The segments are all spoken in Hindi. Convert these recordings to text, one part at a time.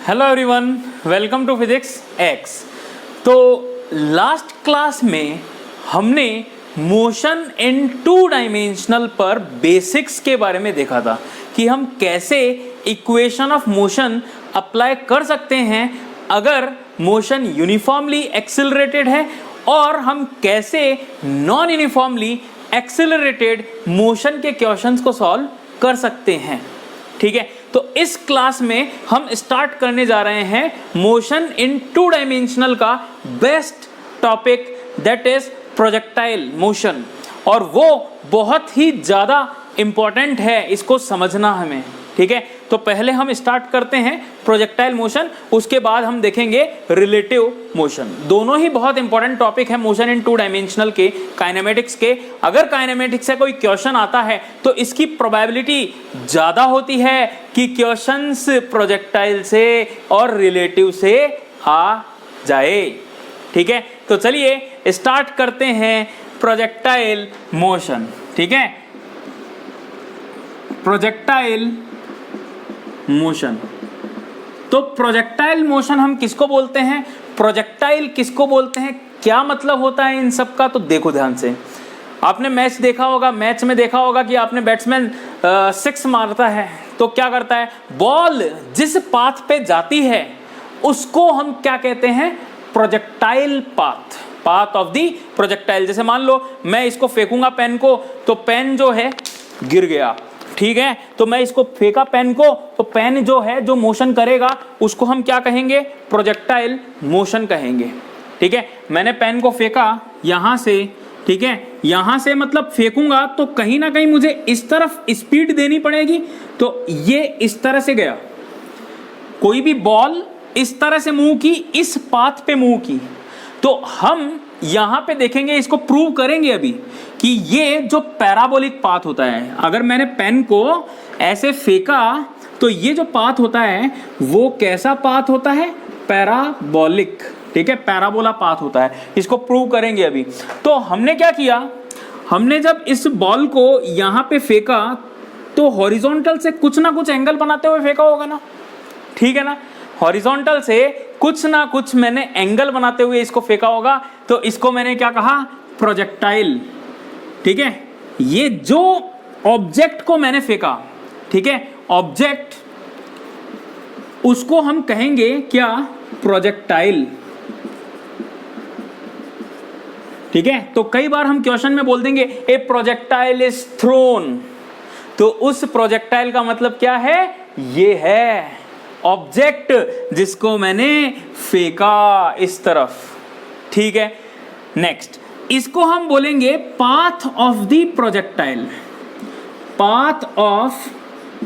Hello everyone, welcome to physics x. तो लास्ट क्लास में हमने मोशन इन टू डायमेंशनल पर बेसिक्स के बारे में देखा था कि हम कैसे इक्वेशन ऑफ मोशन अप्लाई कर सकते हैं अगर मोशन यूनिफॉर्मली एक्सिलरेटेड है, और हम कैसे नॉन यूनिफॉर्मली एक्सिलरेटेड मोशन के क्वेश्चंस को सॉल्व कर सकते हैं। ठीक है, तो इस क्लास में हम स्टार्ट करने जा रहे हैं मोशन इन टू डायमेंशनल का best topic, that is projectile motion. और वो बहुत ही ज़्यादा इंपॉर्टेंट है, इसको समझना हमें। ठीक है, तो पहले हम स्टार्ट करते हैं प्रोजेक्टाइल मोशन, उसके बाद हम देखेंगे रिलेटिव मोशन। दोनों ही बहुत इंपॉर्टेंट टॉपिक है मोशन इन टू डायमेंशनल के, काइनेमेटिक्स के। अगर काइनेमेटिक्स से कोई क्वेश्चन आता है तो इसकी प्रोबेबिलिटी ज़्यादा होती है कि क्वेश्चंस प्रोजेक्टाइल से और रिलेटिव से आ जाए। ठीक है, तो चलिए स्टार्ट करते हैं प्रोजेक्टाइल मोशन। ठीक है, प्रोजेक्टाइल मोशन। तो प्रोजेक्टाइल मोशन हम किसको बोलते हैं, प्रोजेक्टाइल किसको बोलते हैं, क्या मतलब होता है इन सब का? तो देखो ध्यान से, आपने मैच देखा होगा, मैच में देखा होगा कि आपने बैट्समैन 6 मारता है तो क्या करता है, बॉल जिस पाथ पे जाती है उसको हम क्या कहते हैं, projectile path, path of the projectile. जैसे मान लो मैं इसको फेंकूंगा पेन को, तो पेन जो है गिर गया। ठीक है, तो मैं इसको फेंका पेन को, तो पेन जो है जो मोशन करेगा उसको हम क्या कहेंगे, प्रोजेक्टाइल मोशन कहेंगे। ठीक है, मैंने पेन को फेंका यहां से, ठीक है, यहां से मतलब फेंकूंगा तो कहीं ना कहीं मुझे इस तरफ स्पीड देनी पड़ेगी, तो ये इस तरह से गया। कोई भी बॉल इस तरह से मूव की, इस पाथ पे मूव की, तो हम यहां पे देखेंगे, इसको प्रूव करेंगे अभी कि ये जो पैराबोलिक पाथ होता है, अगर मैंने पेन को ऐसे फेंका तो ये जो पाथ होता है वो कैसा पाथ होता है, पैराबोलिक। ठीक है, पैराबोला पाथ होता है, इसको प्रूव करेंगे अभी। तो हमने क्या किया, हमने जब इस बॉल को यहां पे फेंका तो हॉरिजॉन्टल से कुछ ना कुछ एंगल बनाते हुए फेंका होगा ना। ठीक है ना, हॉरिजॉन्टल से कुछ ना कुछ मैंने एंगल बनाते हुए इसको फेंका होगा, तो इसको मैंने क्या कहा, प्रोजेक्टाइल। ठीक है, ये जो ऑब्जेक्ट को मैंने फेंका, ठीक है, ऑब्जेक्ट, उसको हम कहेंगे क्या, प्रोजेक्टाइल। ठीक है, तो कई बार हम क्वेश्चन में बोल देंगे ए प्रोजेक्टाइल इज थ्रोन, तो उस प्रोजेक्टाइल का मतलब क्या है, ये है ऑब्जेक्ट जिसको मैंने फेंका इस तरफ। ठीक है, नेक्स्ट इसको हम बोलेंगे path of the projectile, path of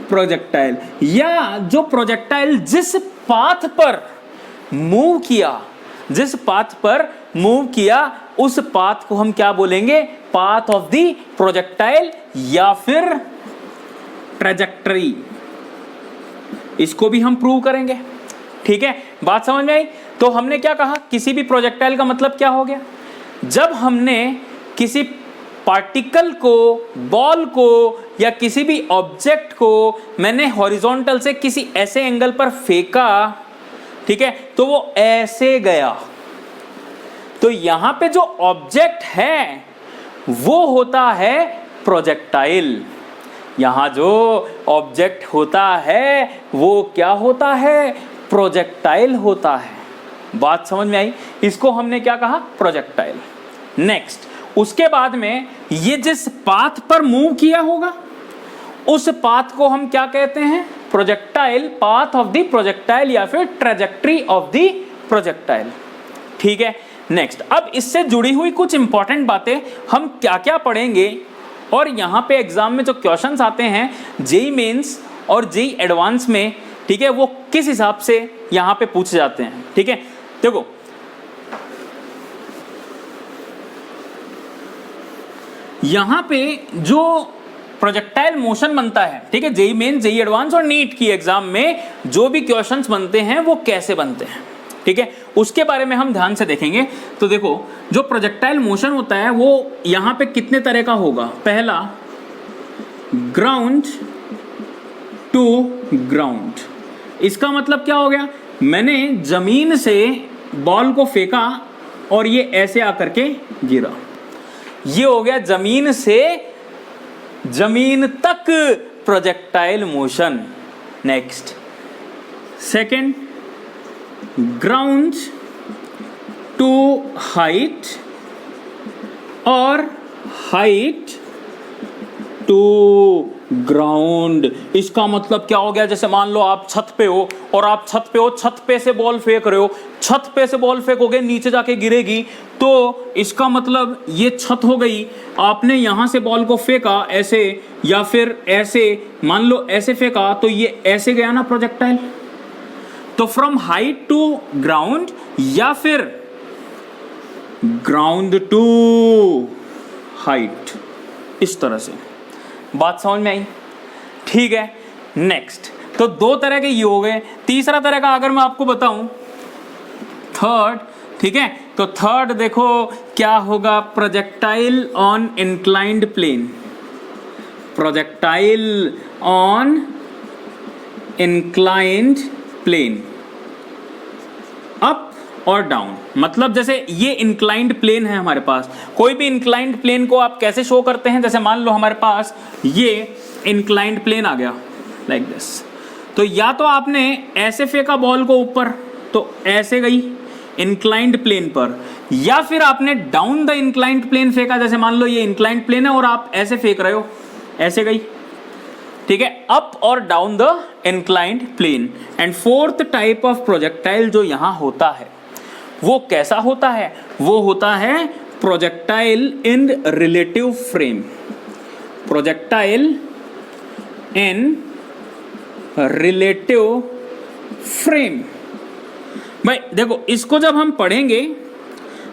projectile, या जो प्रोजेक्टाइल जिस पाथ पर मूव किया, जिस पाथ पर मूव किया उस पाथ को हम क्या बोलेंगे, पाथ ऑफ द प्रोजेक्टाइल या फिर ट्रैजेक्टरी। इसको भी हम प्रूव करेंगे। ठीक है, बात समझ में आई? तो हमने क्या कहा, किसी भी प्रोजेक्टाइल का मतलब क्या हो गया, जब हमने किसी पार्टिकल को, बॉल को या किसी भी ऑब्जेक्ट को मैंने हॉरिजॉन्टल से किसी ऐसे एंगल पर फेंका, ठीक है, तो वो ऐसे गया। तो यहां पे जो ऑब्जेक्ट है वो होता है प्रोजेक्टाइल। यहां जो ऑब्जेक्ट होता है वो क्या होता है, प्रोजेक्टाइल होता है। बात समझ में आई? इसको हमने क्या कहा, प्रोजेक्टाइल। नेक्स्ट, उसके बाद में ये जिस पाथ पर मूव किया होगा उस पाथ को हम क्या कहते हैं, projectile, path of the projectile या फिर ट्रैजेक्टरी ऑफ द प्रोजेक्टाइल। ठीक है, नेक्स्ट, अब इससे जुड़ी हुई कुछ इंपॉर्टेंट बातें हम क्या क्या पढ़ेंगे, और यहाँ पे एग्जाम में जो क्वेश्चंस आते हैं जेई मेंस और जेई एडवांस में, ठीक है, वो किस हिसाब से यहाँ पे पूछे जाते हैं। ठीक है, देखो यहाँ पे जो प्रोजेक्टाइल मोशन बनता है, ठीक है, जेई मेंस, जेई एडवांस और नीट की एग्जाम में जो भी क्वेश्चंस बनते हैं वो कैसे बनते हैं, ठीक है, उसके बारे में हम ध्यान से देखेंगे। तो देखो, जो प्रोजेक्टाइल मोशन होता है वो यहां पे कितने तरह का होगा, पहला ग्राउंड टू ग्राउंड, इसका मतलब क्या हो गया, मैंने जमीन से बॉल को फेंका और ये ऐसे आकर के गिरा, ये हो गया जमीन से जमीन तक projectile motion. Next, second, ground to height और हाइट टू ग्राउंड। इसका मतलब क्या हो गया, जैसे मान लो आप छत पे हो और आप छत पे हो, छत पे से बॉल फेंक रहे हो, छत पे से बॉल फेंकोगे नीचे जाके गिरेगी, तो इसका मतलब ये छत हो गई। आपने यहां से बॉल को फेंका ऐसे या फिर ऐसे, मान लो ऐसे फेंका तो ये ऐसे गया ना प्रोजेक्टाइल। तो फ्रॉम हाइट टू ग्राउंड या फिर ग्राउंड टू हाइट, इस तरह से। बात समझ में आई? ठीक है। नेक्स्ट, तो दो तरह के ये हो गए। तीसरा तरह का अगर मैं आपको बताऊं, थर्ड, ठीक है, तो थर्ड देखो क्या होगा, projectile on inclined plane. Projectile on inclined plane, up और डाउन। मतलब जैसे ये इंक्लाइंड प्लेन है हमारे पास, कोई भी इंक्लाइंड प्लेन को आप कैसे शो करते हैं, जैसे मान लो हमारे पास ये इंक्लाइंड प्लेन आ गया लाइक दिस, तो या तो आपने ऐसे फेंका बॉल को ऊपर तो ऐसे गई इंक्लाइंड प्लेन पर, या फिर आपने डाउन द इंक्लाइंड प्लेन फेंका, जैसे मान लो ये इंक्लाइंड प्लेन है और आप ऐसे फेंक रहे हो, ऐसे गई। ठीक है, अप और down the inclined plane. And fourth type of projectile जो यहां होता है वो कैसा होता है, वो होता है प्रोजेक्टाइल इन रिलेटिव फ्रेम। प्रोजेक्टाइल इन रिलेटिव फ्रेम। भाई देखो, इसको जब हम पढ़ेंगे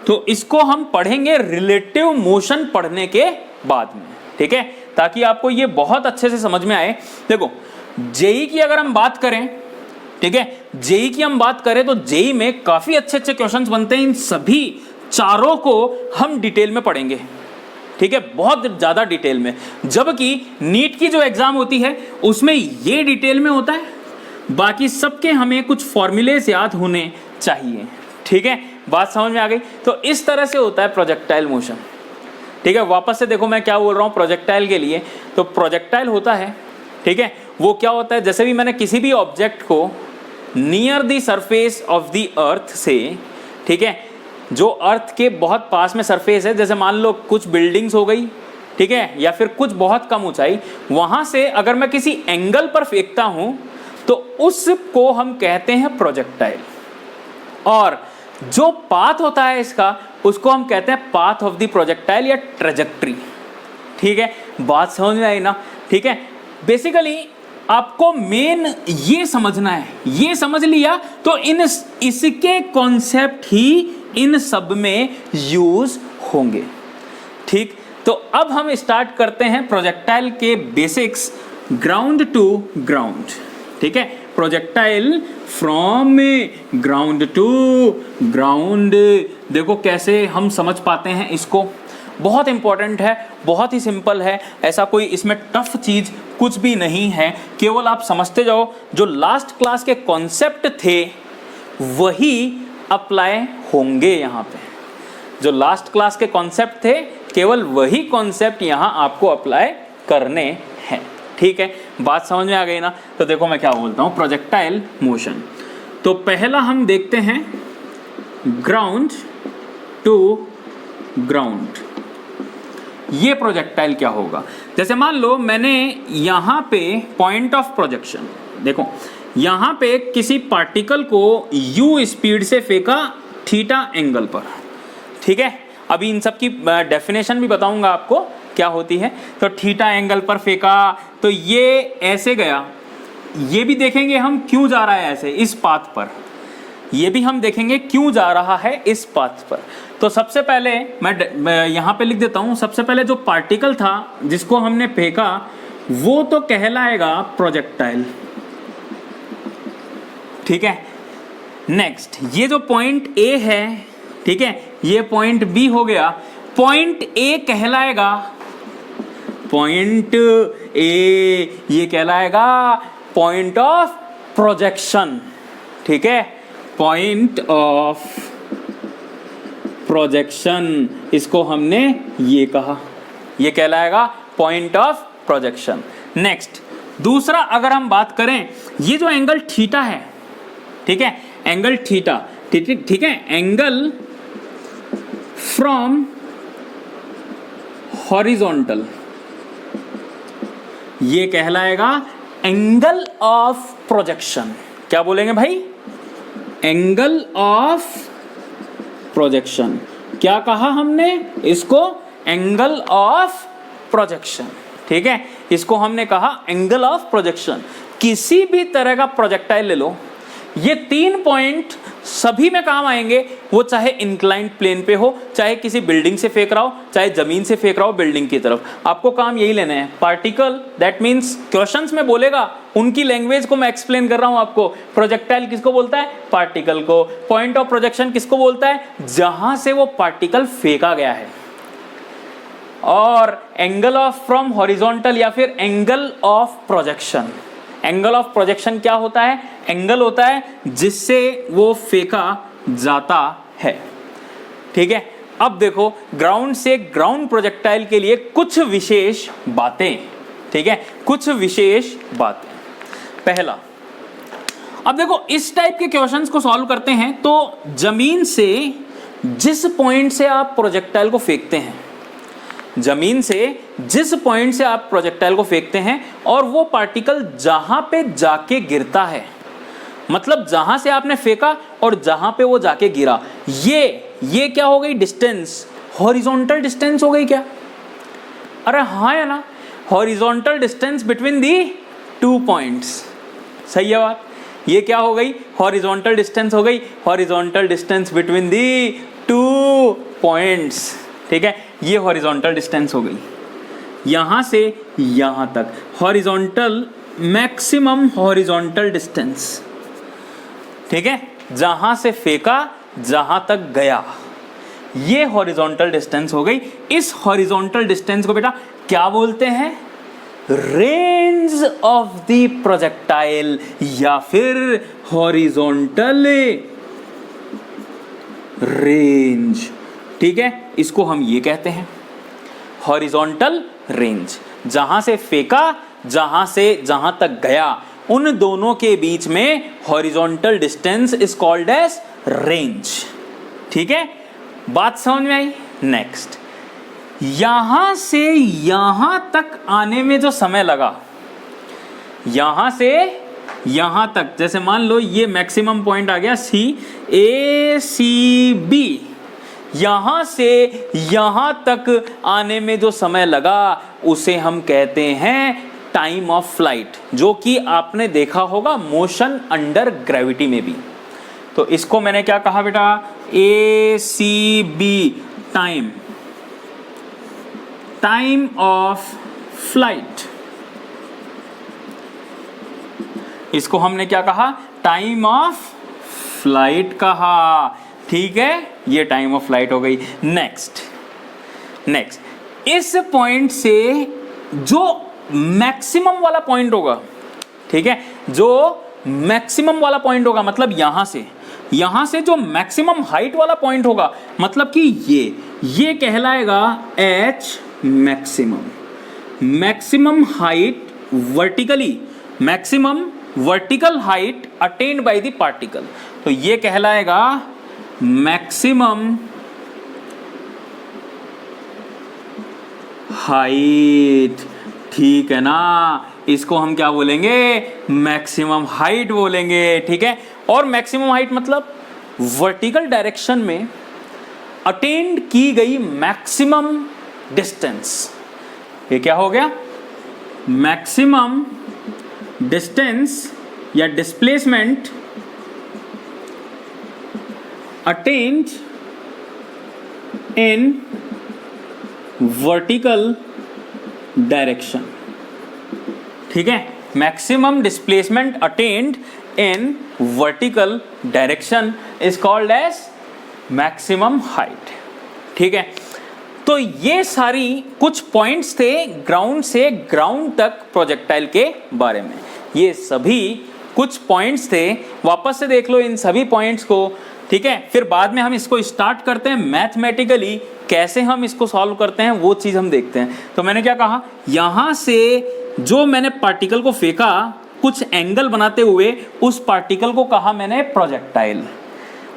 तो इसको हम पढ़ेंगे रिलेटिव मोशन पढ़ने के बाद में, ठीक है, ताकि आपको ये बहुत अच्छे से समझ में आए। देखो, जेई की अगर हम बात करें, ठीक है, जेई की हम बात करें तो जेई में काफी अच्छे अच्छे क्वेश्चंस बनते हैं। इन सभी चारों को हम डिटेल में पढ़ेंगे, ठीक है, बहुत ज्यादा डिटेल में। जबकि नीट की जो एग्जाम होती है उसमें ये डिटेल में होता है, बाकी सबके हमें कुछ फॉर्मूलेस याद होने चाहिए। ठीक है, बात समझ में आ गई? तो इस तरह से होता है प्रोजेक्टाइल मोशन। ठीक है, वापस से देखो मैं क्या बोल रहा हूँ प्रोजेक्टाइल के लिए। तो प्रोजेक्टाइल होता है, ठीक है, वो क्या होता है, जैसे भी मैंने किसी भी ऑब्जेक्ट को near the surface of the earth से, ठीक है, जो अर्थ के बहुत पास में सरफेस है, जैसे मान लो कुछ बिल्डिंग्स हो गई, ठीक है, या फिर कुछ बहुत कम ऊंचाई, वहां से अगर मैं किसी एंगल पर फेंकता हूं तो उसको हम कहते हैं प्रोजेक्टाइल। और जो पाथ होता है इसका, उसको हम कहते हैं पाथ ऑफ द प्रोजेक्टाइल या ट्रेजेक्ट्री। ठीक है, बात समझ में आई ना? ठीक है, बेसिकली आपको मेन ये समझना है, ये समझ लिया तो इसके कॉन्सेप्ट ही इन सब में यूज होंगे। ठीक, तो अब हम स्टार्ट करते हैं प्रोजेक्टाइल के बेसिक्स, ग्राउंड टू ग्राउंड। ठीक है, projectile from ground to ground. देखो कैसे हम समझ पाते हैं इसको, बहुत इंपॉर्टेंट है, बहुत ही सिंपल है, ऐसा कोई इसमें टफ चीज कुछ भी नहीं है, केवल आप समझते जाओ। जो लास्ट क्लास के कॉन्सेप्ट थे वही अप्लाई होंगे यहाँ पे। जो लास्ट क्लास के कॉन्सेप्ट थे केवल वही कॉन्सेप्ट यहाँ आपको अप्लाई करने हैं। ठीक है, बात समझ में आ गई ना? तो देखो मैं क्या बोलता हूँ, प्रोजेक्टाइल मोशन। तो पहला हम देखते हैं ग्राउंड टू ग्राउंड। ये प्रोजेक्टाइल क्या होगा, जैसे मान लो मैंने यहाँ पे पॉइंट ऑफ प्रोजेक्शन, देखो यहाँ पे किसी पार्टिकल को u स्पीड से फेंका थीटा एंगल पर। ठीक है, अभी इन सब की डेफिनेशन भी बताऊंगा आपको क्या होती है। तो थीटा एंगल पर फेंका तो ये ऐसे गया, ये भी देखेंगे हम क्यों जा रहा है ऐसे इस पाथ पर, ये भी हम देखेंगे क्यों जा रहा है इस पाथ पर। तो सबसे पहले मैं यहाँ पे लिख देता हूँ, सबसे पहले जो पार्टिकल था जिसको हमने फेंका वो तो कहलाएगा प्रोजेक्टाइल। ठीक है, नेक्स्ट ये जो पॉइंट ए है, ठीक है, ये पॉइंट बी हो गया, पॉइंट ए कहलाएगा, पॉइंट ए ये कहलाएगा पॉइंट ऑफ प्रोजेक्शन। ठीक है, पॉइंट ऑफ प्रोजेक्शन, इसको हमने ये कहा, ये कहलाएगा पॉइंट ऑफ प्रोजेक्शन। नेक्स्ट दूसरा अगर हम बात करें, ये जो एंगल थीटा है, ठीक है, एंगल थीटा, ठीक है, एंगल फ्रॉम हॉरिजॉन्टल, ये कहलाएगा एंगल ऑफ प्रोजेक्शन। क्या बोलेंगे भाई? Angle of projection. क्या कहा हमने? इसको एंगल ऑफ प्रोजेक्शन, ठीक है, इसको हमने कहा एंगल ऑफ प्रोजेक्शन। किसी भी तरह का प्रोजेक्टाइल ले लो, ये 3 पॉइंट सभी में काम आएंगे, वो चाहे इंक्लाइंड प्लेन पे हो, चाहे किसी बिल्डिंग से फेंक रहा हो, चाहे जमीन से फेंक रहा हो बिल्डिंग की तरफ, आपको काम यही लेना है। पार्टिकल, दैट मीन्स क्वेश्चंस में बोलेगा, उनकी लैंग्वेज को मैं एक्सप्लेन कर रहा हूं आपको। प्रोजेक्टाइल किसको बोलता है? पार्टिकल को। पॉइंट ऑफ प्रोजेक्शन किसको बोलता है? जहां से वो पार्टिकल फेंका गया है। और एंगल ऑफ फ्रॉम हॉरिजॉन्टल या फिर angle of projection, angle of projection क्या होता है? एंगल होता है जिससे वो फेंका जाता है, ठीक है। अब देखो, ग्राउंड से ग्राउंड प्रोजेक्टाइल के लिए कुछ विशेष बातें, ठीक है, कुछ विशेष बातें। पहला, अब देखो इस टाइप के क्वेश्चंस को सॉल्व करते हैं तो जमीन से जिस पॉइंट से आप प्रोजेक्टाइल को फेंकते हैं, जमीन से जिस पॉइंट से आप प्रोजेक्टाइल को फेंकते हैं और वो पार्टिकल जहां पे जाके गिरता है, मतलब जहां से आपने फेंका और जहां पे वो जाके गिरा, ये क्या हो गई? डिस्टेंस, हॉरिजॉन्टल डिस्टेंस हो गई क्या? अरे हाँ या ना, horizontal distance between the 2 points, सही है बात। ये क्या हो गई? हॉरिजॉन्टल डिस्टेंस हो गई, horizontal distance between the 2 points, ठीक है, ये हॉरिजॉन्टल डिस्टेंस हो गई। यहां से यहां तक हॉरिजॉन्टल, मैक्सिमम हॉरिजॉन्टल डिस्टेंस, ठीक है, जहां से फेंका जहां तक गया, ये हॉरिजॉन्टल डिस्टेंस हो गई। इस हॉरिजॉन्टल डिस्टेंस को बेटा क्या बोलते हैं? रेंज ऑफ द प्रोजेक्टाइल या फिर हॉरिजॉन्टल रेंज, ठीक है, इसको हम ये कहते हैं हॉरिजॉन्टल रेंज। जहां से फेंका, जहां से जहां तक गया, उन दोनों के बीच में horizontal distance is called as range, ठीक है, बात समझ में आई। नेक्स्ट, यहां से यहां तक आने में जो समय लगा, यहां से यहां तक, जैसे मान लो ये मैक्सिमम पॉइंट आ गया सी, ए सी बी, यहां से यहां तक आने में जो समय लगा उसे हम कहते हैं टाइम ऑफ फ्लाइट, जो कि आपने देखा होगा मोशन अंडर ग्रेविटी में भी। तो इसको मैंने क्या कहा बेटा? A C B, time, time of flight, इसको हमने क्या कहा? टाइम ऑफ फ्लाइट कहा, ठीक है, ये टाइम ऑफ फ्लाइट हो गई। नेक्स्ट, इस पॉइंट से जो मैक्सिमम वाला पॉइंट होगा, ठीक है, जो मैक्सिमम वाला पॉइंट होगा, मतलब यहां से जो मैक्सिमम हाइट वाला पॉइंट होगा, मतलब कि ये कहलाएगा H maximum. Maximum height vertically, maximum vertical height attend by the particle, तो ये कहलाएगा मैक्सिमम हाइट, ठीक है ना, इसको हम क्या बोलेंगे? मैक्सिमम हाइट बोलेंगे, ठीक है। और मैक्सिमम हाइट मतलब वर्टिकल डायरेक्शन में अटेन्ड की गई मैक्सिमम डिस्टेंस, ये क्या हो गया? मैक्सिमम डिस्टेंस या displacement attained in vertical direction, ठीक है, maximum displacement attained in vertical direction is called as maximum height, ठीक है। तो ये सारी कुछ पॉइंट्स थे ग्राउंड से ग्राउंड तक प्रोजेक्टाइल के बारे में। ये सभी कुछ पॉइंट्स थे, वापस से देख लो इन सभी पॉइंट्स को, ठीक है। फिर बाद में हम इसको स्टार्ट करते हैं मैथमेटिकली, कैसे हम इसको सॉल्व करते हैं वो चीज़ हम देखते हैं। तो मैंने क्या कहा, यहाँ से जो मैंने पार्टिकल को फेंका कुछ एंगल बनाते हुए, उस पार्टिकल को कहा मैंने प्रोजेक्टाइल,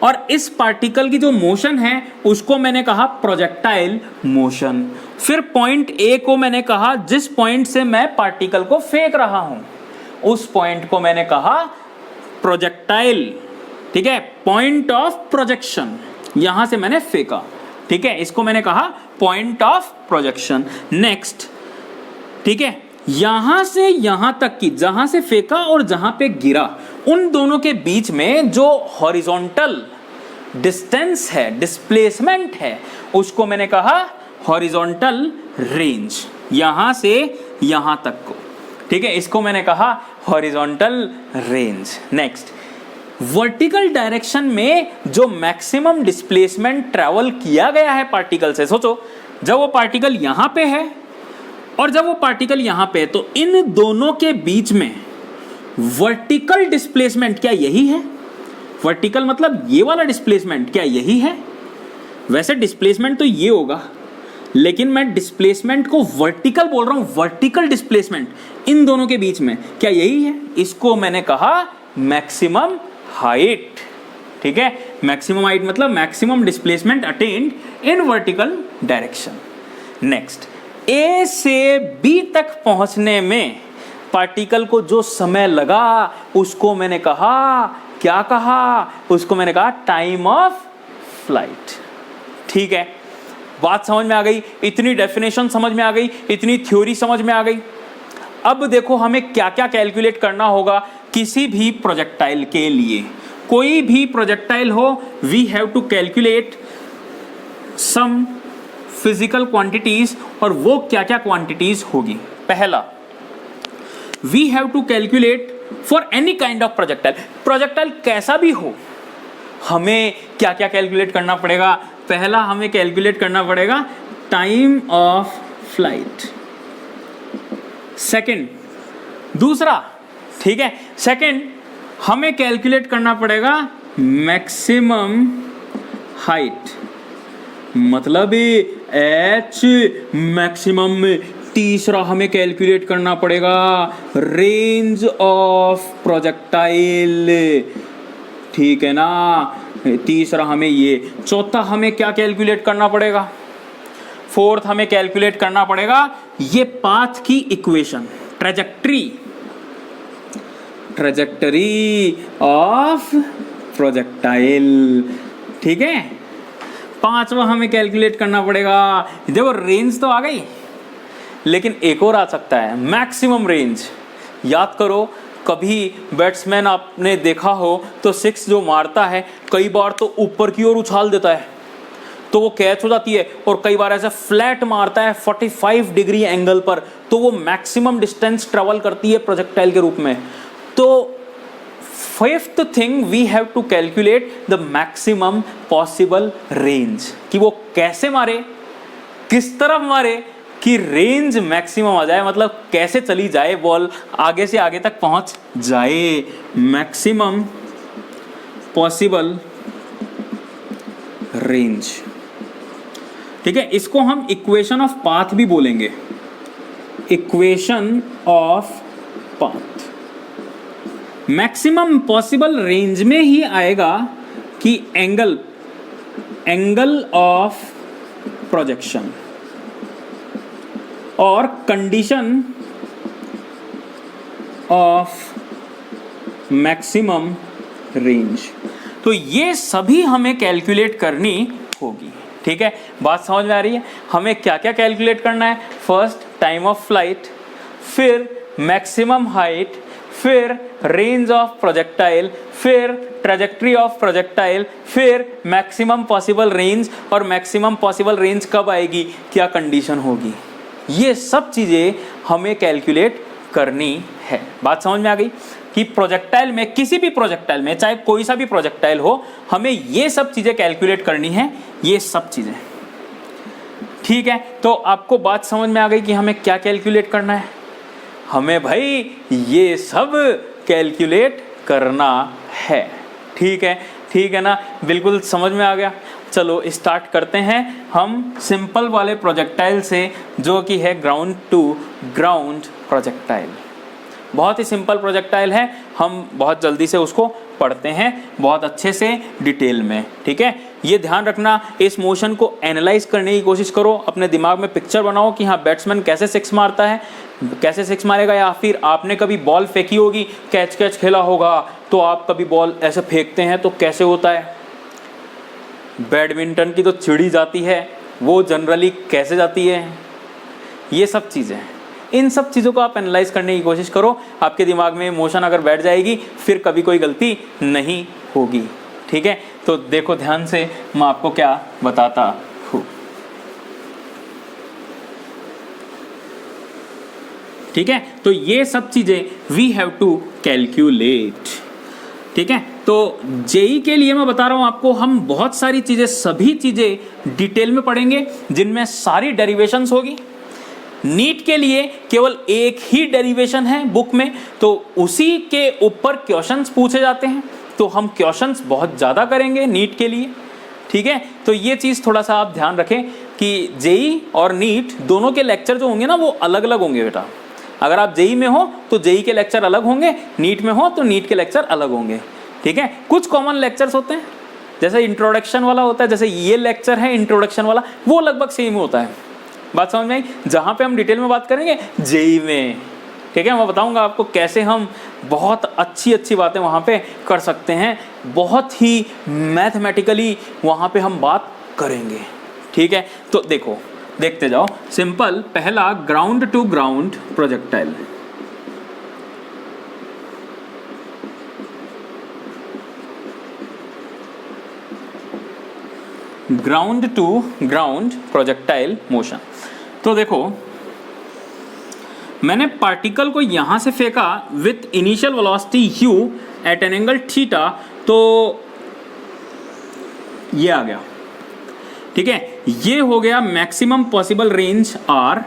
और इस पार्टिकल की जो मोशन है उसको मैंने कहा प्रोजेक्टाइल मोशन। फिर पॉइंट ए को मैंने कहा जिस पॉइंट से मैं पार्टिकल को फेंक रहा हूं, उस पॉइंट को मैंने कहा प्रोजेक्टाइल, ठीक है, पॉइंट ऑफ प्रोजेक्शन, यहां से मैंने फेंका, ठीक है, इसको मैंने कहा पॉइंट ऑफ प्रोजेक्शन। नेक्स्ट, ठीक है, यहां से यहां तक की, जहां से फेंका और जहां पे गिरा, उन दोनों के बीच में जो हॉरिजॉन्टल डिस्टेंस है, डिस्प्लेसमेंट है, उसको मैंने कहा हॉरिजॉन्टल रेंज, यहां से यहां तक को, ठीक है, इसको मैंने कहा horizontal range. Next, vertical direction में जो मैक्सिमम डिस्प्लेसमेंट ट्रैवल किया गया है पार्टिकल से, सोचो जब वो पार्टिकल यहां पे है और जब वो पार्टिकल यहां पे है, तो इन दोनों के बीच में वर्टिकल डिस्प्लेसमेंट क्या यही है? वर्टिकल मतलब ये वाला डिस्प्लेसमेंट क्या यही है? वैसे डिस्प्लेसमेंट तो ये होगा, लेकिन मैं डिस्प्लेसमेंट को वर्टिकल बोल रहा हूं, वर्टिकल डिस्प्लेसमेंट इन दोनों के बीच में क्या यही है? इसको मैंने कहा मैक्सिमम हाइट, ठीक है, मैक्सिमम हाइट मतलब maximum displacement attained in vertical direction. Next, A से बी तक पहुंचने में पार्टिकल को जो समय लगा उसको मैंने कहा, क्या कहा? उसको मैंने कहा टाइम ऑफ फ्लाइट, ठीक है। बात समझ में आ गई, इतनी डेफिनेशन समझ में आ गई, इतनी थ्योरी समझ में आ गई। अब देखो हमें क्या क्या कैलकुलेट करना होगा किसी भी प्रोजेक्टाइल के लिए। कोई भी प्रोजेक्टाइल हो, we have to calculate some physical quantities, और वो क्या क्या क्वांटिटीज होगी। पहला, we have to calculate for any kind of projectile, projectile कैसा भी हो, हमें क्या क्या कैलकुलेट करना पड़ेगा। पहला हमें कैलकुलेट करना पड़ेगा टाइम ऑफ फ्लाइट। सेकंड, दूसरा, ठीक है, सेकंड हमें कैलकुलेट करना पड़ेगा मैक्सिमम हाइट, मतलब एच मैक्सिमम। तीसरा हमें कैलकुलेट करना पड़ेगा रेंज ऑफ प्रोजेक्टाइल, ठीक है ना, तीसरा हमें ये। चौथा हमें क्या कैलकुलेट करना पड़ेगा? फोर्थ हमें कैलकुलेट करना पड़ेगा ये पाथ की इक्वेशन, ट्रेजेक्टरी ऑफ प्रोजेक्टाइल, ठीक है। पांचवा हमें कैलकुलेट करना पड़ेगा, देखो रेंज तो आ गई, लेकिन एक और आ सकता है मैक्सिमम रेंज। याद करो, कभी बैट्समैन आपने देखा हो तो सिक्स जो मारता है कई बार तो ऊपर की ओर उछाल देता है तो वो कैच हो जाती है, और कई बार ऐसा फ्लैट मारता है 45 डिग्री एंगल पर, तो वो मैक्सिमम डिस्टेंस ट्रेवल करती है प्रोजेक्टाइल के रूप में। तो fifth thing, we have to calculate the maximum possible range, कि वो कैसे मारे, किस तरफ मारे कि रेंज मैक्सिमम आ जाए, मतलब कैसे चली जाए बॉल, आगे से आगे तक पहुंच जाए। मैक्सिमम पॉसिबल रेंज, ठीक है, इसको हम इक्वेशन ऑफ पाथ भी बोलेंगे, equation of path. Maximum possible range में ही आएगा कि एंगल ऑफ प्रोजेक्शन और कंडीशन ऑफ मैक्सिमम रेंज, तो ये सभी हमें कैलकुलेट करनी होगी, ठीक है। बात समझ में आ रही है? हमें क्या क्या कैलकुलेट करना है? फर्स्ट टाइम ऑफ फ्लाइट, फिर मैक्सिमम हाइट, फिर रेंज ऑफ प्रोजेक्टाइल, फिर ट्रेजेक्टरी ऑफ प्रोजेक्टाइल, फिर मैक्सिमम पॉसिबल रेंज, और मैक्सिमम पॉसिबल रेंज कब आएगी, क्या कंडीशन होगी, ये सब चीज़ें हमें कैलकुलेट करनी है। बात समझ में आ गई कि प्रोजेक्टाइल में, किसी भी प्रोजेक्टाइल में, चाहे कोई सा भी प्रोजेक्टाइल हो, हमें ये सब चीज़ें कैलकुलेट करनी है, ये सब चीज़ें, ठीक है। तो आपको बात समझ में आ गई कि हमें क्या कैलकुलेट करना है? हमें भाई ये सब कैलकुलेट करना है। ठीक है ना, बिल्कुल समझ में आ गया। चलो स्टार्ट करते हैं हम सिंपल वाले प्रोजेक्टाइल से, जो कि है ग्राउंड टू ग्राउंड प्रोजेक्टाइल। बहुत ही सिंपल प्रोजेक्टाइल है, हम बहुत जल्दी से उसको पढ़ते हैं बहुत अच्छे से डिटेल में। ठीक है, ये ध्यान रखना, इस मोशन को एनालाइज करने की कोशिश करो, अपने दिमाग में पिक्चर बनाओ कि हाँ बैट्समैन कैसे सिक्स मारता है, कैसे सिक्स मारेगा, या फिर आपने कभी बॉल फेंकी होगी, कैच खेला होगा, तो आप कभी बॉल ऐसे फेंकते हैं तो कैसे होता है। बैडमिंटन की तो चिड़ी जाती है, वो जनरली कैसे जाती है। ये सब चीज़ें, इन सब चीज़ों को आप एनालाइज करने की कोशिश करो, आपके दिमाग में मोशन अगर बैठ जाएगी फिर कभी कोई गलती नहीं होगी। ठीक है, तो देखो ध्यान से, मैं आपको क्या बताता हूँ। ठीक है, तो ये सब चीज़ें वी हैव टू कैलकुलेट। ठीक है, तो जेई के लिए मैं बता रहा हूं आपको, हम बहुत सारी चीज़ें, सभी चीज़ें डिटेल में पढ़ेंगे, जिनमें सारी डेरिवेशंस होगी। नीट के लिए केवल एक ही डेरिवेशन है बुक में, तो उसी के ऊपर क्वेश्चंस पूछे जाते हैं, तो हम क्वेश्चंस बहुत ज़्यादा करेंगे नीट के लिए। ठीक है, तो ये चीज़ थोड़ा सा आप ध्यान रखें कि जेई और नीट दोनों के लेक्चर जो होंगे ना वो अलग अलग होंगे बेटा। अगर आप जेई में हो तो जेई के लेक्चर अलग होंगे, नीट में हो तो नीट के लेक्चर अलग होंगे। ठीक है, कुछ कॉमन लेक्चर्स होते हैं, जैसे इंट्रोडक्शन वाला होता है, जैसे ये लेक्चर है इंट्रोडक्शन वाला, वो लगभग सेम होता है। बात समझ में आई? जहाँ पे हम डिटेल में बात करेंगे जेई में, ठीक है, मैं बताऊंगा आपको कैसे हम बहुत अच्छी अच्छी बातें वहाँ पे कर सकते हैं, बहुत ही मैथमेटिकली वहाँ पे हम बात करेंगे। ठीक है, तो देखो, देखते जाओ। सिंपल पहला ground to ground projectile. Ground to ground projectile motion. तो देखो, मैंने पार्टिकल को यहां से फेंका with initial velocity u at an angle theta, तो ये आ गया। ठीक है, ये हो गया मैक्सिमम पॉसिबल रेंज r,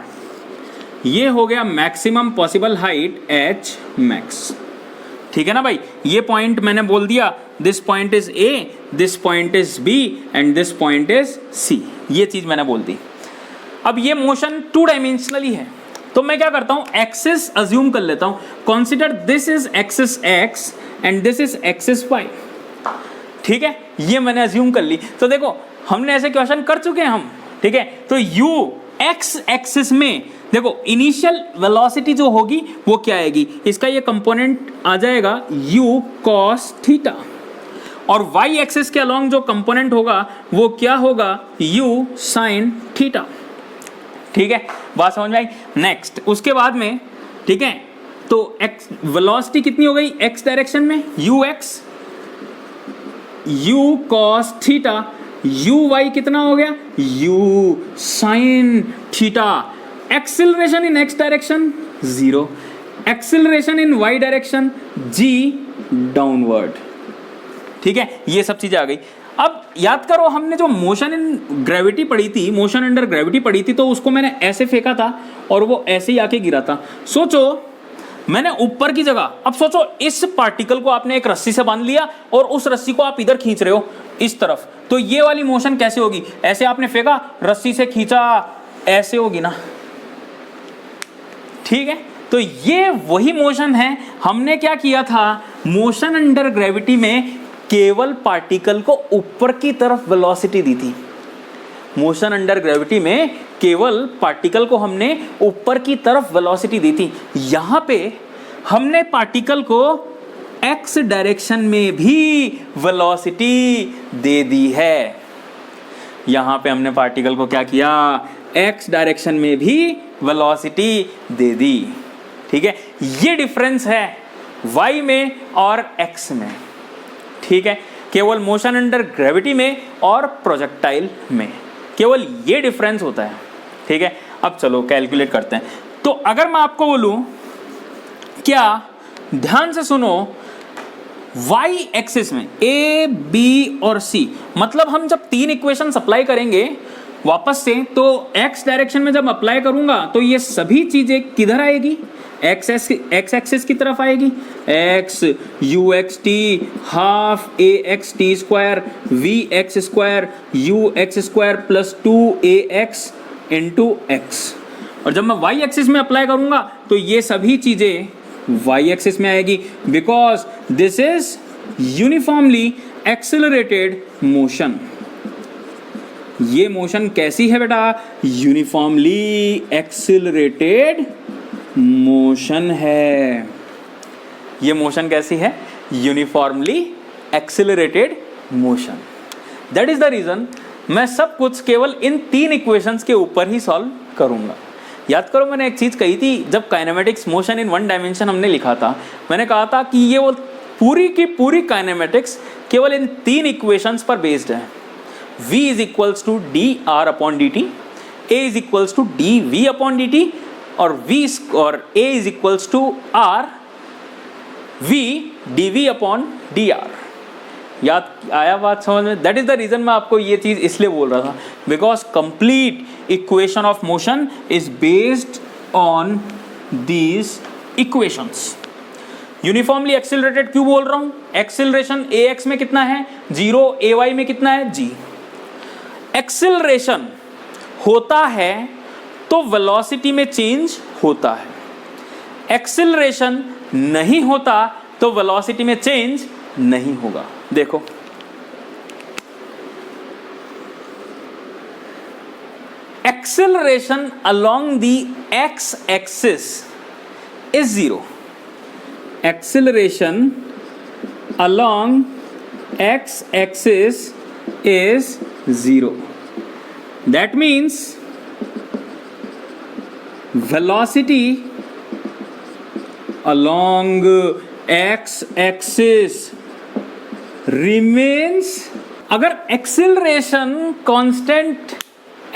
ये हो गया maximum possible height h max. ठीक है ना भाई, ये पॉइंट मैंने बोल दिया, this point is a, this point is b and this point is c, ये चीज मैंने बोल दी। अब ये मोशन टू डायमेंशनली है, तो मैं क्या करता हूं, एक्सिस अज्यूम कर लेता हूं, consider this is axis x and this is axis y। ठीक है, ये मैंने अज्यूम कर ली। तो देखो, हमने ऐसे क्वेश्चन कर चुके हैं हम। ठीक है, तो u x एक्सिस में देखो इनिशियल वेलोसिटी जो होगी वो क्या आएगी, इसका ये कंपोनेंट आ जाएगा u cos थीटा, और y एक्सिस के अलोंग जो कंपोनेंट होगा वो क्या होगा, u sin थीटा। ठीक है, बात समझ में आई? नेक्स्ट, उसके बाद में, ठीक है, तो x वेलोसिटी कितनी हो गई x डायरेक्शन में, ux, u cos theta, uy कितना हो गया, u sin थीटा। एक्सिलरेशन इन x डायरेक्शन 0, एक्सिलरेशन इन y डायरेक्शन g डाउनवर्ड। ठीक है, ये सब चीजें आ गई। अब याद करो, हमने जो मोशन इन ग्रेविटी पढ़ी थी, मोशन अंडर ग्रेविटी पढ़ी थी, तो उसको मैंने ऐसे फेंका था और वो ऐसे ही आके गिरा था। सोचो, मैंने ऊपर की जगह, अब सोचो इस पार्टिकल को आपने एक रस्सी से बांध लिया और उस रस्सी को आप इधर खींच रहे हो इस तरफ, तो ये वाली मोशन कैसे होगी, ऐसे आपने फेंका, रस्सी से खींचा, ऐसे होगी ना। ठीक है, तो ये वही मोशन है। हमने क्या किया था, मोशन अंडर ग्रेविटी में केवल पार्टिकल को ऊपर की तरफ वेलोसिटी दी थी। मोशन अंडर ग्रेविटी में केवल पार्टिकल को हमने ऊपर की तरफ वेलोसिटी दी थी। यहां पे हमने पार्टिकल को x डायरेक्शन में भी वेलोसिटी दे दी है। यहां पे हमने पार्टिकल को क्या किया, x डायरेक्शन में भी वेलोसिटी दे दी। ठीक है, ये डिफरेंस है y में और x में। ठीक है, केवल मोशन अंडर ग्रेविटी में और प्रोजेक्टाइल में केवल ये डिफरेंस होता है। ठीक है, अब चलो कैलकुलेट करते हैं। तो अगर मैं आपको बोलूं, क्या, ध्यान से सुनो, y एक्सिस में a, b और c, मतलब हम जब तीन इक्वेशन अप्लाई करेंगे वापस से, तो x डायरेक्शन में जब अप्लाई करूंगा तो ये सभी चीजें किधर आएगी, एक्स एक्सिस की तरफ आएगी, x u x t half a x t square v x square u x square plus 2ax into x. और जब मैं वाई एक्सिस में अप्लाई करूंगा तो ये सभी चीजें वाई एक्सिस में आएगी, because this is uniformly accelerated motion. ये मोशन कैसी है बेटा? यूनिफॉर्मली एक्सेलरेटेड मोशन है। ये मोशन कैसी है? Uniformly accelerated motion. That is the reason मैं सब कुछ केवल इन 3 इक्वेशंस के ऊपर ही सॉल्व करूंगा। याद करो मैंने एक चीज कही थी, जब काइनेमेटिक्स मोशन इन 1 डायमेंशन हमने लिखा था, मैंने कहा था कि ये वो पूरी की पूरी काइनेमेटिक्स केवल इन 3 इक्वेशंस पर बेस्ड है। v is equals to d r upon d t, a is equals to d v upon d t, और a is equals to r v d v upon d r. याद आया बात समझ में? दैट इज द रीजन मैं आपको ये चीज इसलिए बोल रहा था, because complete equation of motion is based on these equations. Uniformly accelerated क्यों बोल रहा हूं? एक्सिलरेशन ax में कितना है 0, ay में कितना है g। एक्सिलरेशन होता है तो वेलोसिटी में चेंज होता है, एक्सिलरेशन नहीं होता तो वेलोसिटी में चेंज नहीं होगा। देखो acceleration along the x axis is 0। acceleration along x axis is 0. That means velocity along x axis remains। अगर एक्सिलरेशन कांस्टेंट,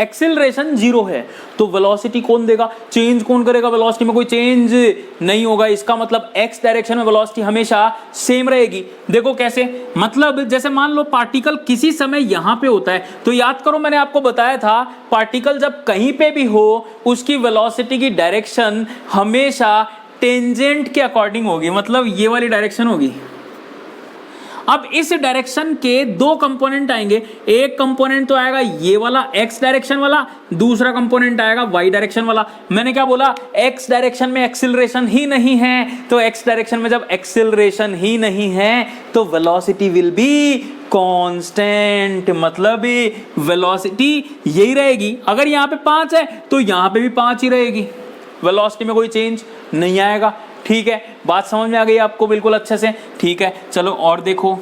एक्सिलरेशन 0 है तो वेलोसिटी कौन देगा? चेंज कौन करेगा? वेलोसिटी में कोई चेंज नहीं होगा। इसका मतलब x डायरेक्शन में वेलोसिटी हमेशा सेम रहेगी। देखो कैसे, मतलब जैसे मान लो पार्टिकल किसी समय यहां पे होता है, तो याद करो मैंने आपको बताया था पार्टिकल जब कहीं पे भी हो उसकी वेलोसिटी की डायरेक्शन हमेशा टेंजेंट के अकॉर्डिंग होगी, मतलब ये वाली डायरेक्शन होगी। अब इस डायरेक्शन के 2 कंपोनेंट आएंगे, एक कंपोनेंट तो आएगा ये वाला x डायरेक्शन वाला, दूसरा कंपोनेंट आएगा y डायरेक्शन वाला। मैंने क्या बोला? x डायरेक्शन में एक्सिलरेशन ही नहीं है, तो x डायरेक्शन में जब एक्सिलरेशन ही नहीं है तो वेलोसिटी विल बी कांस्टेंट, मतलब वेलोसिटी यही रहेगी। अगर यहाँ पे 5 है तो यहाँ पे भी 5 ही रहेगी, वेलोसिटी में कोई चेंज नहीं आएगा। ठीक है, बात समझ में आ गई आपको बिल्कुल अच्छे से? ठीक है, चलो और देखो।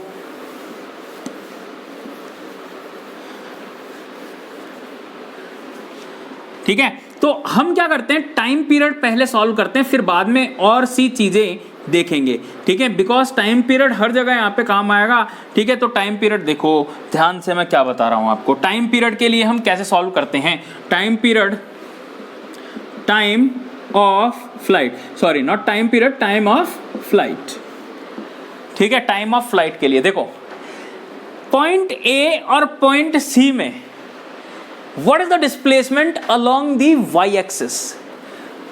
ठीक है, तो हम क्या करते हैं, टाइम पीरियड पहले सॉल्व करते हैं, फिर बाद में और सी चीजें देखेंगे। ठीक है, बिकॉज टाइम पीरियड हर जगह यहाँ पे काम आएगा। ठीक है, तो टाइम पीरियड देखो ध्यान से मैं क्या बता रहा हूं आपको। टाइम पीरियड के लिए हम कैसे सॉल्व करते हैं? Time period, time of flight, sorry not time period, time of flight. ठीक है, टाइम ऑफ फ्लाइट के लिए देखो पॉइंट ए और पॉइंट सी में what is the displacement along the y axis?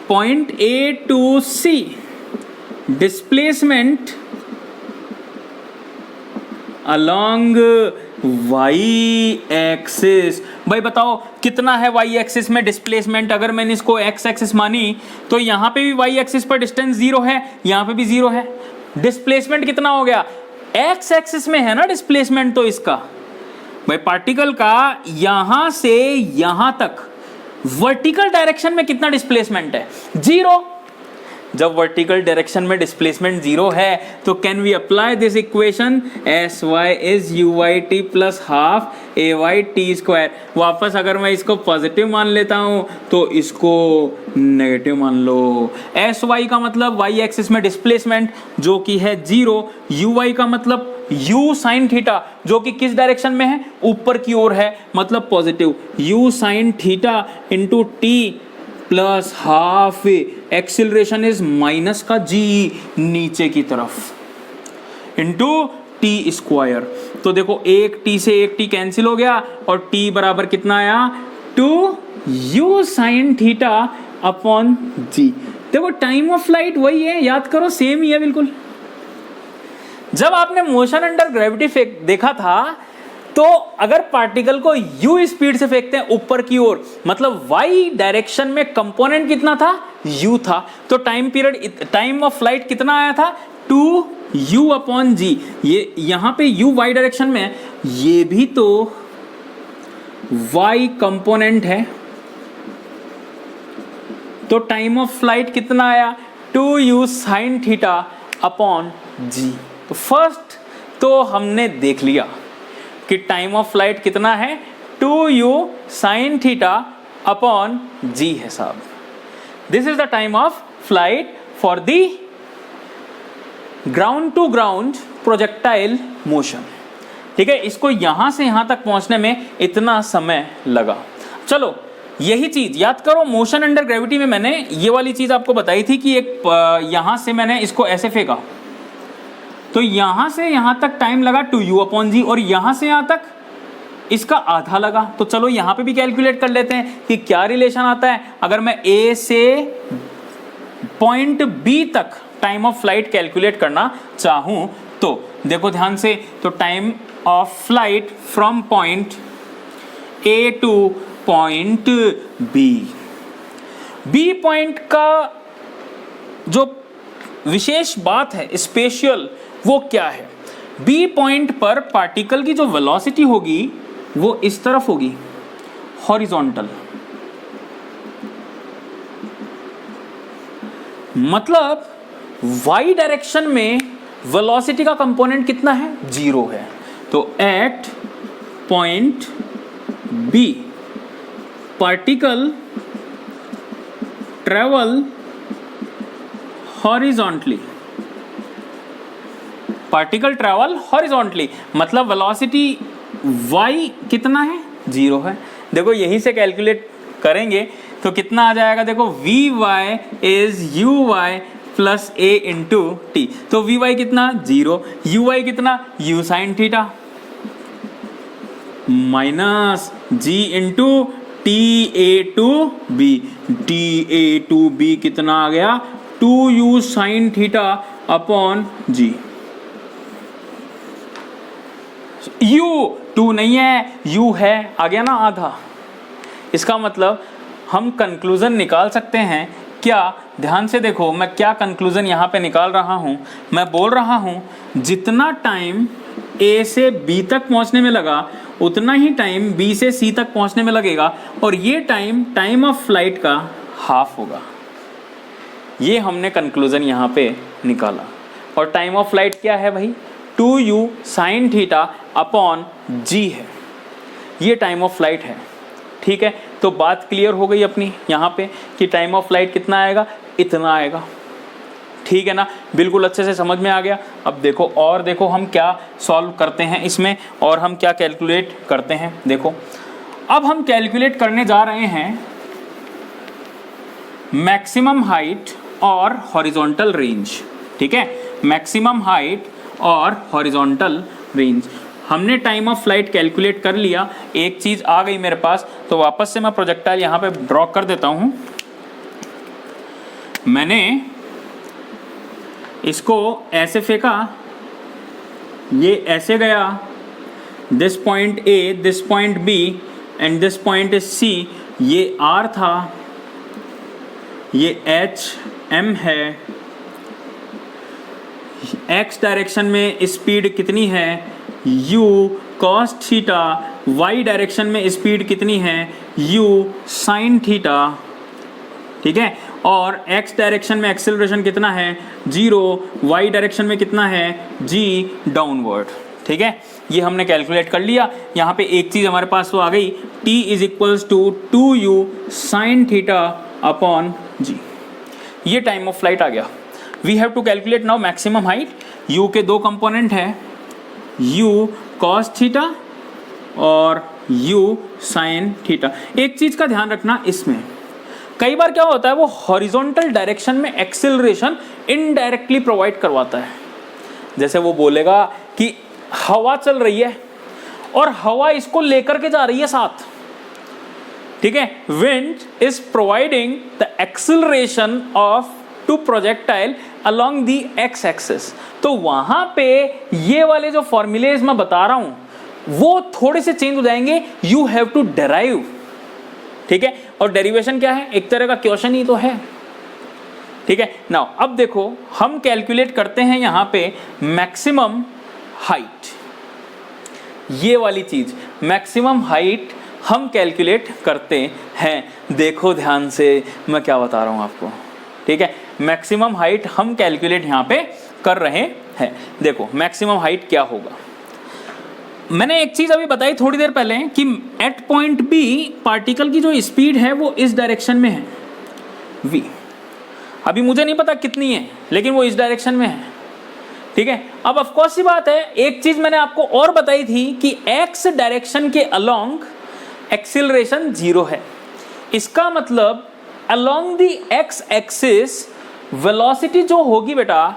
Point A to C displacement along y axis. भाई बताओ कितना है वाई एक्सिस में डिस्प्लेसमेंट? अगर मैंने इसको एक्स एक्सिस मानी तो यहां पे भी वाई एक्सिस पर डिस्टेंस 0 है, यहां पे भी 0 है। डिस्प्लेसमेंट कितना हो गया? एक्स एक्सिस में है ना डिस्प्लेसमेंट, तो इसका भाई पार्टिकल का यहां से यहां तक वर्टिकल डायरेक्शन में कितना डिस्प्लेसमेंट है? 0। जब वर्टिकल डायरेक्शन में डिस्प्लेसमेंट 0 है तो can we apply this equation s y is u y t plus half a y t square. वापस अगर मैं इसको पॉजिटिव मान लेता हूं तो इसको नेगेटिव मान लो। एस वाई का मतलब वाई एक्सिस में डिस्प्लेसमेंट जो कि है 0, यू वाई का मतलब u साइन थीटा जो कि किस डायरेक्शन में है? ऊपर की ओर है, मतलब positive. u sine theta into T plus half acceleration is minus का g नीचे की तरफ इंटू टी स्क्वायर। तो देखो एक t से एक t कैंसिल हो गया और t बराबर कितना आया? 2u sine theta upon g। देखो टाइम ऑफ फ्लाइट वही है, याद करो सेम ही है बिल्कुल। जब आपने मोशन अंडर ग्रेविटी देखा था तो अगर पार्टिकल को u स्पीड से फेंकते हैं ऊपर की ओर, मतलब y डायरेक्शन में कंपोनेंट कितना था, u था, तो टाइम ऑफ फ्लाइट कितना आया था, 2u/g। ये यहां पे u y डायरेक्शन में है, ये भी तो y कंपोनेंट है, तो टाइम ऑफ फ्लाइट कितना आया, 2u sin θ/g। तो फर्स्ट तो हमने देख लिया कि टाइम ऑफ फ्लाइट कितना है, 2u sin θ/g है साहब। This is the time of flight for the ground to ground projectile motion. ठीक है, इसको यहां से यहां तक पहुंचने में इतना समय लगा। चलो यही चीज याद करो, मोशन अंडर ग्रेविटी में मैंने ये वाली चीज आपको बताई थी कि एक यहां से मैंने इसको ऐसे फेंका, तो यहां से यहां तक टाइम लगा 2u/g और यहां से यहां तक इसका आधा लगा। तो चलो यहां पे भी कैलकुलेट कर लेते हैं कि क्या रिलेशन आता है। अगर मैं A से पॉइंट B तक टाइम ऑफ फ्लाइट कैलकुलेट करना चाहूं तो देखो ध्यान से, तो time of flight from point A two point B point का जो विशेष बात है स्पेशल, वो क्या है, बी पॉइंट पर पार्टिकल की जो वेलोसिटी होगी वो इस तरफ होगी, हॉरिजॉन्टल। मतलब y डायरेक्शन में वेलोसिटी का कंपोनेंट कितना है, 0 है। तो at point B particle travel horizontally, particle travel horizontally, मतलब वेलोसिटी y कितना है, 0 है। देखो यहीं से कैलकुलेट करेंगे तो कितना आ जाएगा, देखो vy is uy plus a into t. तो vy कितना, 0, uy कितना, u sin theta minus g into t a to b, t a to b कितना आ गया, 2u sin θ/g। u 2 नहीं है, u है, आ गया ना आधा। इसका मतलब हम कंक्लूजन निकाल सकते हैं क्या, ध्यान से देखो मैं क्या कंक्लूजन यहाँ पे निकाल रहा हूँ। मैं बोल रहा हूँ जितना टाइम A से B तक पहुँचने में लगा उतना ही टाइम B से C तक पहुँचने में लगेगा, और ये टाइम ऑफ फ्लाइट का हाफ होगा। ये हमने कंक्लूजन यहाँ पे निकाला। और टाइम ऑफ फ्लाइट क्या है भाई, 2u sin θ/g है, ये टाइम ऑफ फ्लाइट है। ठीक है, तो बात क्लियर हो गई अपनी यहाँ पे कि टाइम ऑफ फ्लाइट कितना आएगा, इतना आएगा। ठीक है ना, बिल्कुल अच्छे से समझ में आ गया। अब देखो और देखो हम क्या सॉल्व करते हैं इसमें, और हम क्या कैलकुलेट करते हैं। देखो अब हम कैलकुलेट करने जा रहे हैं मैक्सिमम हाइट और हॉरिजॉन्टल रेंज। ठीक है, मैक्सिमम हाइट और हॉरिजॉन्टल रेंज। हमने टाइम ऑफ फ्लाइट कैलकुलेट कर लिया, एक चीज आ गई मेरे पास, तो वापस से मैं प्रोजेक्टाइल यहाँ पे ड्रॉ कर देता हूँ। मैंने इसको ऐसे फेंका, ये ऐसे गया, this point A, this point B and this point is C। ये R था, ये H M है। X डायरेक्शन में स्पीड कितनी है, u cos theta, y direction में स्पीड कितनी है, u sin थीटा। ठीक है, और x डायरेक्शन में एक्सेलरेशन कितना है, 0, y डायरेक्शन में कितना है, g डाउनवर्ड। ठीक है, ये हमने कैलकुलेट कर लिया। यहाँ पे एक चीज़ हमारे पास तो आ गई, t is equals to 2u sin θ/g। ये टाइम ऑफ फ्लाइट आ गया। We have to calculate now maximum height. u के दो कंपोनेंट है, u cos थीटा और u sin थीटा। एक चीज का ध्यान रखना, इसमें कई बार क्या होता है, वो हॉरिजॉन्टल डायरेक्शन में एक्सेलरेशन इनडायरेक्टली प्रोवाइड करवाता है। जैसे वो बोलेगा कि हवा चल रही है और हवा इसको लेकर के जा रही है साथ। ठीक है, wind is providing the acceleration of to projectile along the x axis. तो वहां पे ये वाले जो फॉर्मूलेज मैं बता रहा हूं वो थोड़े से चेंज हो जाएंगे, यू हैव टू डेराइव, ठीक है। और डेरिवेशन क्या है, एक तरह का क्वेश्चन ही तो है, ठीक है। नाउ अब देखो हम कैलकुलेट करते हैं यहां पे मैक्सिमम हाइट, ये वाली चीज मैक्सिमम हाइट हम कैलकुलेट करते हैं। देखो ध्यान से मैं क्या बता रहा हूं आपको, ठीक है। मैक्सिमम हाइट हम कैलकुलेट यहां पे कर रहे हैं। देखो मैक्सिमम हाइट क्या होगा, मैंने एक चीज अभी बताई थोड़ी देर पहले कि एट पॉइंट बी पार्टिकल की जो स्पीड है वो इस डायरेक्शन में है v। अभी मुझे नहीं पता कितनी है लेकिन वो इस डायरेक्शन में है, ठीक है। अब ऑफ कोर्स सी बात है, एक चीज मैंने आपको और बताई थी कि x डायरेक्शन के अलोंग एक्सीलरेशन 0 है। इसका मतलब along the x axis velocity जो होगी बेटा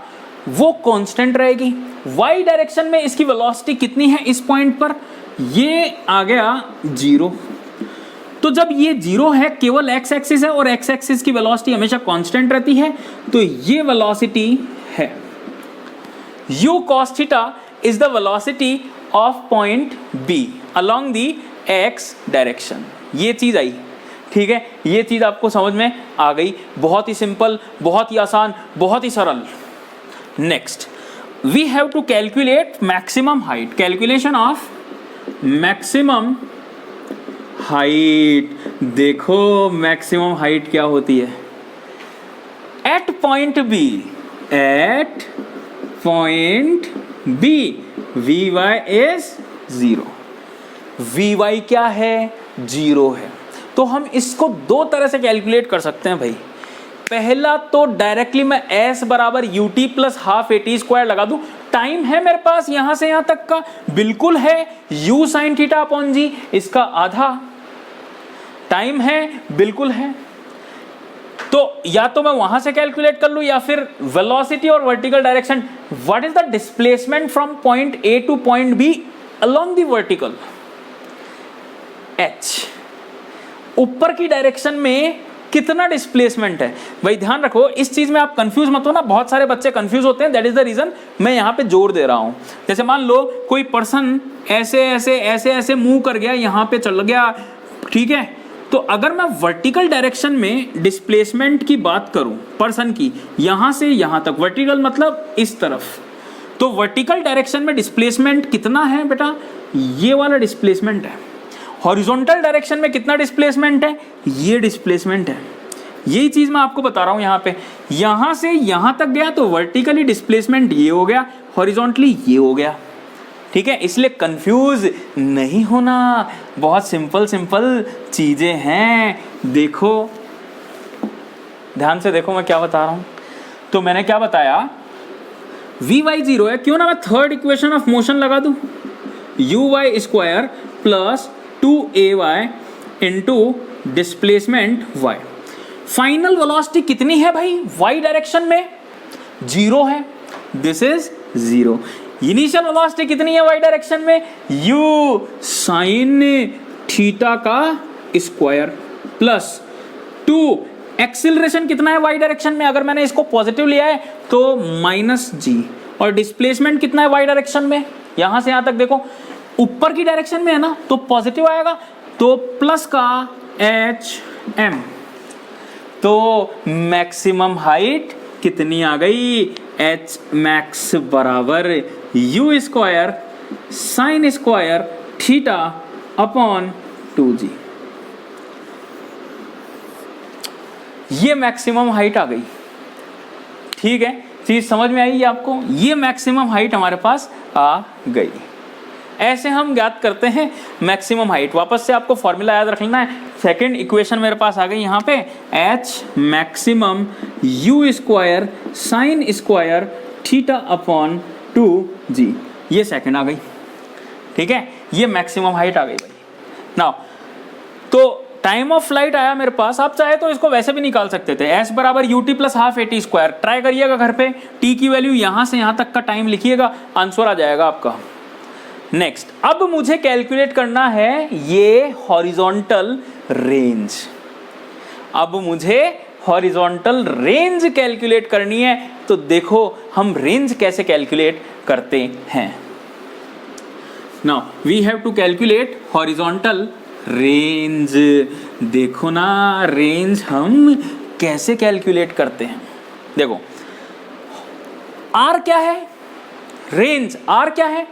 वो कांस्टेंट रहेगी। y डायरेक्शन में इसकी वेलोसिटी कितनी है इस पॉइंट पर, ये आ गया 0। तो जब ये 0 है, केवल x एक्सिस है और x एक्सिस की वेलोसिटी हमेशा कांस्टेंट रहती है, तो ये वेलोसिटी है u cos theta is the velocity of point b along the x direction. ये चीज आई, ठीक है। ये चीज आपको समझ में आ गई, बहुत ही सिंपल, बहुत ही आसान, बहुत ही सरल। Next we have to calculate maximum height, calculation of maximum height. देखो मैक्सिमम हाइट क्या होती है, at point B, at point B v y is 0। V y क्या है, 0 है। तो हम इसको दो तरह से कैलकुलेट कर सकते हैं भाई। पहला तो डायरेक्टली मैं s बराबर U T plus half A T square लगा दूं। टाइम है मेरे पास यहां से यहां तक का, बिल्कुल है, u साइन थीटा अपॉन जी, इसका आधा टाइम है, बिल्कुल है। तो या तो मैं वहां से कैलकुलेट कर लूं या फिर वेलोसिटी और vertical direction, what is the displacement from point A to point B along the vertical, h। ऊपर की डायरेक्शन में कितना डिस्प्लेसमेंट है भाई, ध्यान रखो इस चीज में आप कंफ्यूज मत हो ना, बहुत सारे बच्चे कंफ्यूज होते हैं, दैट इज द रीजन मैं यहां पे जोर दे रहा हूं। जैसे मान लो कोई पर्सन ऐसे ऐसे ऐसे ऐसे मूव कर गया, यहां पे चल गया, ठीक है। तो अगर मैं वर्टिकल डायरेक्शन में डिस्प्लेसमेंट की बात करूं पर्सन की, यहां से यहां तक, वर्टिकल मतलब इस तरफ, तो वर्टिकल डायरेक्शन में डिस्प्लेसमेंट कितना है बेटा, ये वाला डिस्प्लेसमेंट है। हॉरिजॉन्टल डायरेक्शन में कितना डिस्प्लेसमेंट है, ये डिस्प्लेसमेंट है। यही चीज मैं आपको बता रहा हूं यहां पे, यहां से यहां तक गया तो वर्टिकली डिस्प्लेसमेंट ये हो गया, हॉरिजॉन्टली ये हो गया, ठीक है। इसलिए कंफ्यूज नहीं होना, बहुत सिंपल सिंपल चीजें हैं। देखो ध्यान से देखो मैं क्या बता रहा हूं। तो मैंने क्या बताया, वी वाई 0 है, क्यों ना मैं थर्ड इक्वेशन ऑफ मोशन लगा दूं, u y square plus 2ay into displacement y। Final velocity कितनी है भाई, y डायरेक्शन में 0 है, दिस इज 0। इनिशियल वेलोसिटी कितनी है y डायरेक्शन में, u साइन थीटा का स्क्वायर प्लस 2 एक्सीलरेशन कितना है y डायरेक्शन में, अगर मैंने इसको पॉजिटिव लिया है तो -g, और डिस्प्लेसमेंट कितना है y डायरेक्शन में, यहां से यहां तक देखो ऊपर की डायरेक्शन में है ना, तो पॉजिटिव आएगा, तो प्लस का h m। तो मैक्सिमम हाइट कितनी आ गई, h मैक्स बराबर u square sine square theta upon 2g। ये मैक्सिमम हाइट आ गई, ठीक है। चीज समझ में आई आपको, ये मैक्सिमम हाइट हमारे पास आ गई। ऐसे हम ज्ञात करते हैं मैक्सिमम हाइट। वापस से आपको फॉर्मूला याद रख लेना है, सेकंड इक्वेशन मेरे पास आ गई यहाँ पे, h maximum u square sine square theta upon 2g, ये सेकंड आ गई, ठीक है। ये मैक्सिमम हाइट आ गई भाई। नाउ तो टाइम ऑफ फ्लाइट आया मेरे पास, आप चाहे तो इसको वैसे भी निकाल सकते थे, s बराबर U T plus half A T square. Try करिएगा घर पे, t की वैल्यू यहां से यहां तक का टाइम लिखिएगा, आंसर आ जाएगा आपका। नेक्स्ट अब मुझे कैलकुलेट करना है ये हॉरिजॉन्टल रेंज। अब मुझे हॉरिजॉन्टल रेंज कैलकुलेट करनी है तो देखो हम रेंज कैसे कैलकुलेट करते हैं। Now we have to calculate horizontal range. देखो ना रेंज हम कैसे कैलकुलेट करते हैं। देखो आर क्या है, रेंज आर क्या है,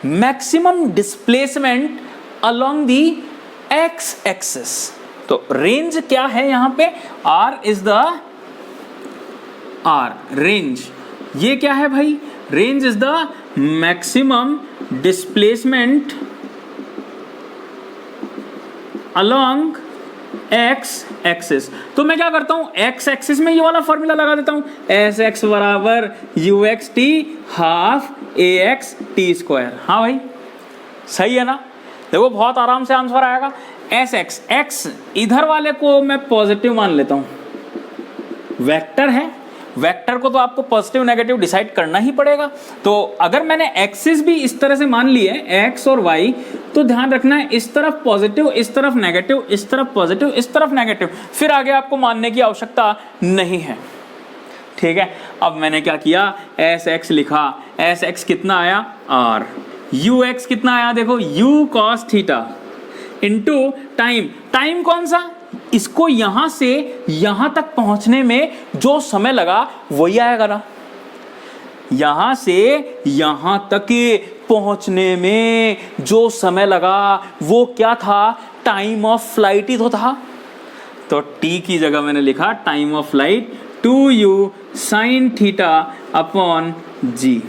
maximum displacement along the x axis. तो रेंज क्या है यहां पे, r is the r range. ये क्या है भाई, range is the maximum displacement along x axis. तो मैं क्या करता हूं, एक्स एक्सिस में ये वाला फॉर्मूला लगा देता हूं, एस एक्स बराबर you x t half a x t square. हाँ भाई सही है ना। देखो बहुत आराम से आंसर आएगा। एस एक्स, एक्स इधर वाले को मैं पॉजिटिव मान लेता हूं, वेक्टर है, वेक्टर को तो आपको पॉजिटिव नेगेटिव डिसाइड करना ही पड़ेगा। तो अगर मैंने एक्सिस भी इस तरह से मान ली है एक्स और वाई, तो ध्यान रखना है इस तरफ पॉजिटिव, इस तरफ नेगेटिव, इस तरफ पॉजिटिव, इस तरफ नेगेटिव, फिर आगे आपको मानने की आवश्यकता नहीं है। ठीक है, अब मैंने क्या किया, एस एक्स लिखा, एस एक्स कितना आया आर, यू एक्स कितना आया देखो you cos theta into time, time कौन सा, इसको यहां से यहां तक पहुंचने में जो समय लगा वही आएगा ना, यहां से यहां तक पहुंचने में जो समय लगा वो क्या था, टाइम ऑफ फ्लाइट ही तो था। तो टी की जगह मैंने लिखा time of flight 2u sine theta upon g.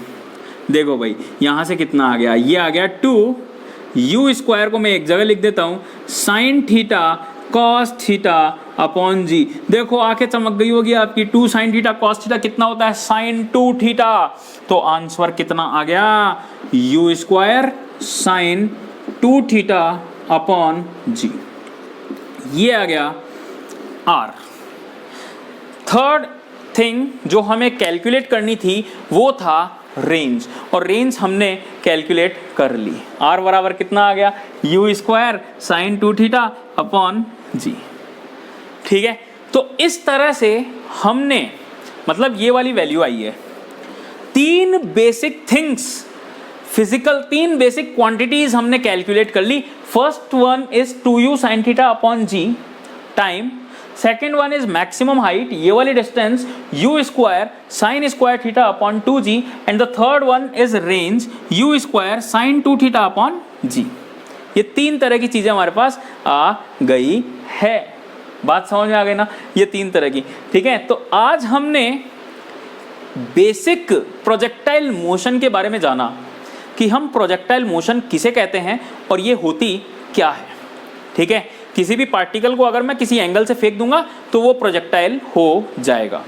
देखो भाई यहां से कितना आ गया, ये आ गया 2u स्क्वायर को मैं एक जगह लिख देता हूं sine theta cos theta upon g. देखो आंखें चमक गई होगी आपकी, 2 साइन थीटा कॉस थीटा कितना होता है साइन 2 थीटा। तो आंसर कितना आ गया, u square sine 2 theta upon g. ये आ गया आर। थर्ड थिंग जो हमें कैलकुलेट करनी थी वो था रेंज, और रेंज हमने कैलकुलेट कर ली। आर बराबर कितना आ गया, u square sine 2 theta upon g. ठीक है, तो इस तरह से हमने मतलब ये वाली वैल्यू आई है। 3 basic things physical, 3 basic quantities हमने कैलकुलेट कर ली। First one is 2u sine theta upon g time, second one is maximum height, ये वाली distance u square sine square theta upon 2g, and the third one is range u square sine 2 theta upon g। ये 3 तरह की चीजें हमारे पास आ गई है। बात समझ में आ गई ना, ये 3 तरह की। ठीक है, तो आज हमने बेसिक प्रोजेक्टाइल मोशन के बारे में जाना कि हम प्रोजेक्टाइल मोशन किसे कहते हैं और ये होती क्या है। ठीक है, किसी भी पार्टिकल को अगर मैं किसी एंगल से फेंक दूंगा तो वो प्रोजेक्टाइल हो जाएगा,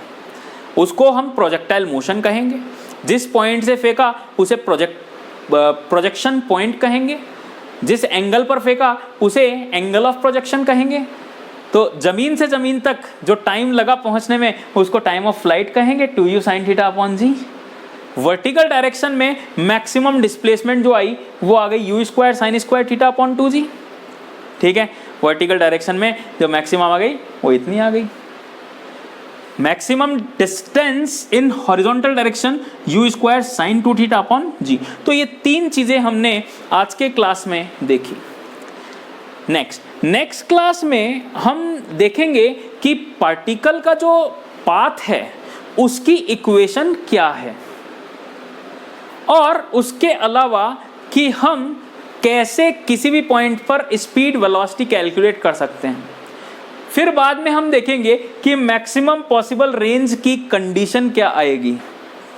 उसको हम प्रोजेक्टाइल मोशन कहेंगे। जिस पॉइंट से फेंका उसे प्रोजेक्शन पॉइंट कहेंगे, जिस एंगल पर फेंका उसे एंगल ऑफ प्रोजेक्शन कहेंगे। तो जमीन से जमीन तक जो टाइम लगा पहुंचने में उसको टाइम ऑफ फ्लाइट कहेंगे, 2u साइन थीटा अपॉन जी। वर्टिकल डायरेक्शन में मैक्सिमम डिस्प्लेसमेंट जो आई वो आ गई you square sine square theta upon 2g। ठीक है, वर्टिकल डायरेक्शन में जो मैक्सिमम आ गई वो इतनी आ गई। Maximum distance in horizontal direction u square sine 2 theta upon g. तो ये 3 चीजें हमने आज के क्लास में देखी। नेक्स्ट क्लास में हम देखेंगे कि पार्टिकल का जो पाथ है उसकी इक्वेशन क्या है, और उसके अलावा कि हम कैसे किसी भी पॉइंट पर स्पीड वेलोसिटी कैलकुलेट कर सकते हैं। फिर बाद में हम देखेंगे कि मैक्सिमम पॉसिबल रेंज की कंडीशन क्या आएगी।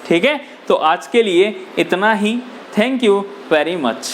ठीक है, तो आज के लिए इतना ही। Thank you very much.